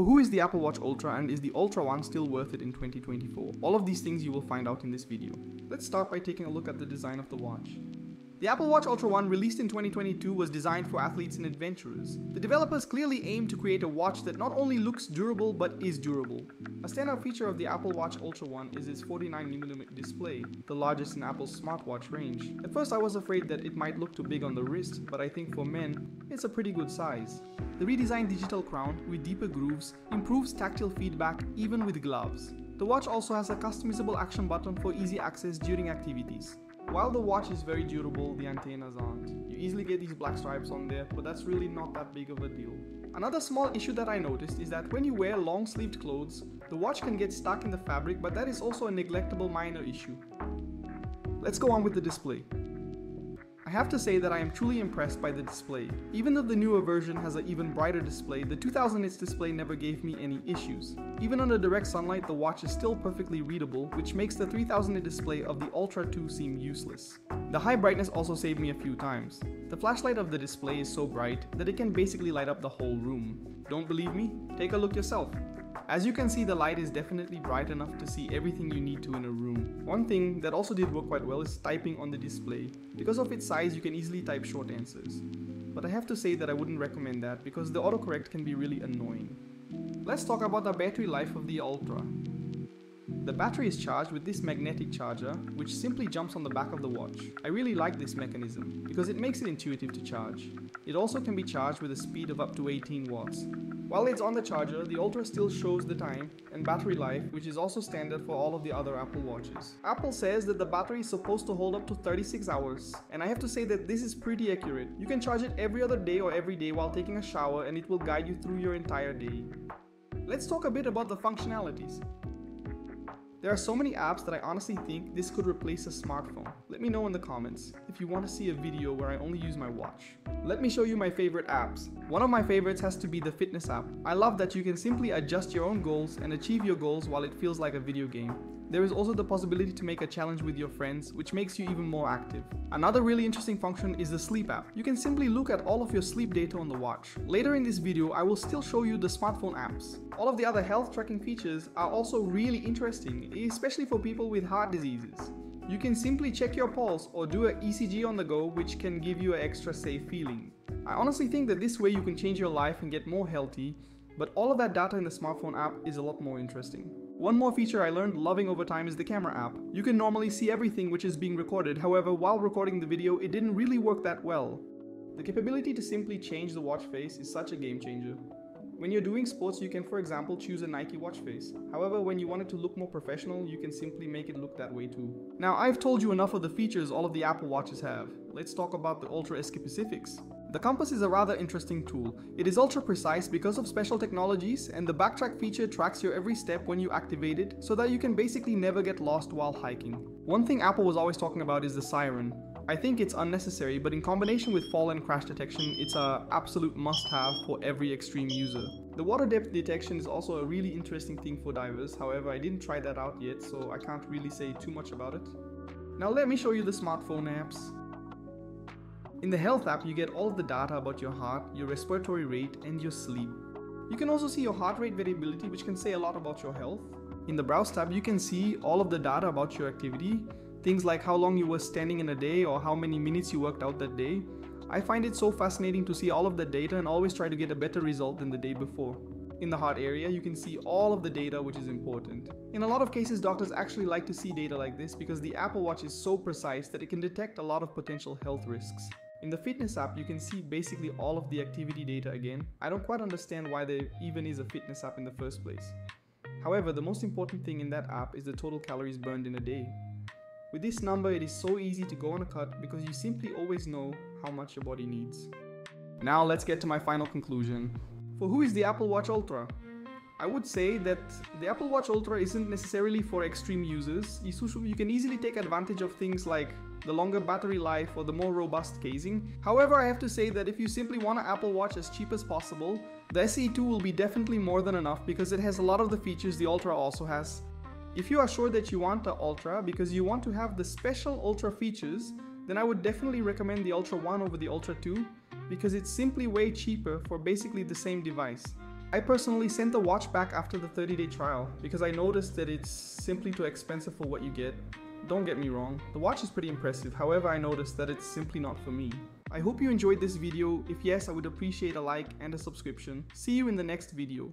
For who is the Apple Watch Ultra, and is the Ultra One still worth it in 2024? All of these things you will find out in this video. Let's start by taking a look at the design of the watch. The Apple Watch Ultra One, released in 2022, was designed for athletes and adventurers. The developers clearly aim to create a watch that not only looks durable but is durable. A standout feature of the Apple Watch Ultra One is its 49mm display, the largest in Apple's smartwatch range. At first I was afraid that it might look too big on the wrist, but I think for men, it's a pretty good size. The redesigned digital crown, with deeper grooves, improves tactile feedback even with gloves. The watch also has a customizable action button for easy access during activities. While the watch is very durable, the antennas aren't. You easily get these black stripes on there, but that's really not that big of a deal. Another small issue that I noticed is that when you wear long-sleeved clothes, the watch can get stuck in the fabric, but that is also a neglectable minor issue. Let's go on with the display. I have to say that I am truly impressed by the display. Even though the newer version has an even brighter display, the 2000 nits display never gave me any issues. Even under direct sunlight, the watch is still perfectly readable, which makes the 3000 nit display of the Ultra 2 seem useless. The high brightness also saved me a few times. The flashlight of the display is so bright that it can basically light up the whole room. Don't believe me? Take a look yourself. As you can see, the light is definitely bright enough to see everything you need to in a room. One thing that also did work quite well is typing on the display. Because of its size, you can easily type short answers. But I have to say that I wouldn't recommend that because the autocorrect can be really annoying. Let's talk about the battery life of the Ultra. The battery is charged with this magnetic charger, which simply jumps on the back of the watch. I really like this mechanism because it makes it intuitive to charge. It also can be charged with a speed of up to 18 watts. While it's on the charger, the Ultra still shows the time and battery life, which is also standard for all of the other Apple Watches. Apple says that the battery is supposed to hold up to 36 hours, and I have to say that this is pretty accurate. You can charge it every other day or every day while taking a shower, and it will guide you through your entire day. Let's talk a bit about the functionalities. There are so many apps that I honestly think this could replace a smartphone. Let me know in the comments if you want to see a video where I only use my watch. Let me show you my favorite apps. One of my favorites has to be the fitness app. I love that you can simply adjust your own goals and achieve your goals while it feels like a video game. There is also the possibility to make a challenge with your friends, which makes you even more active. Another really interesting function is the sleep app. You can simply look at all of your sleep data on the watch. Later in this video, I will still show you the smartphone apps. All of the other health tracking features are also really interesting, especially for people with heart diseases. You can simply check your pulse or do an ECG on the go, which can give you an extra safe feeling. I honestly think that this way you can change your life and get more healthy, but all of that data in the smartphone app is a lot more interesting. One more feature I learned loving over time is the camera app. You can normally see everything which is being recorded, however, while recording the video, it didn't really work that well. The capability to simply change the watch face is such a game changer. When you're doing sports, you can, for example, choose a Nike watch face. However, when you want it to look more professional, you can simply make it look that way too. Now, I've told you enough of the features all of the Apple Watches have. Let's talk about the Ultra specifics. The compass is a rather interesting tool. It is ultra precise because of special technologies, and the backtrack feature tracks your every step when you activate it, so that you can basically never get lost while hiking. One thing Apple was always talking about is the siren. I think it's unnecessary, but in combination with fall and crash detection, it's an absolute must-have for every extreme user. The water depth detection is also a really interesting thing for divers. However, I didn't try that out yet, so I can't really say too much about it. Now let me show you the smartphone apps. In the health app, you get all of the data about your heart, your respiratory rate, and your sleep. You can also see your heart rate variability, which can say a lot about your health. In the browse tab, you can see all of the data about your activity, things like how long you were standing in a day or how many minutes you worked out that day. I find it so fascinating to see all of the data and always try to get a better result than the day before. In the heart area, you can see all of the data, which is important. In a lot of cases, doctors actually like to see data like this because the Apple Watch is so precise that it can detect a lot of potential health risks. In the fitness app, you can see basically all of the activity data again. I don't quite understand why there even is a fitness app in the first place. However, the most important thing in that app is the total calories burned in a day. With this number, it is so easy to go on a cut because you simply always know how much your body needs. Now let's get to my final conclusion. For who is the Apple Watch Ultra? I would say that the Apple Watch Ultra isn't necessarily for extreme users. You can easily take advantage of things like the longer battery life or the more robust casing. However, I have to say that if you simply want an Apple Watch as cheap as possible, the SE2 will be definitely more than enough because it has a lot of the features the Ultra also has. If you are sure that you want the Ultra because you want to have the special Ultra features, then I would definitely recommend the Ultra One over the Ultra 2 because it's simply way cheaper for basically the same device. I personally sent the watch back after the 30-day trial because I noticed that it's simply too expensive for what you get. Don't get me wrong, the watch is pretty impressive, however I noticed that it's simply not for me. I hope you enjoyed this video. If yes, I would appreciate a like and a subscription. See you in the next video.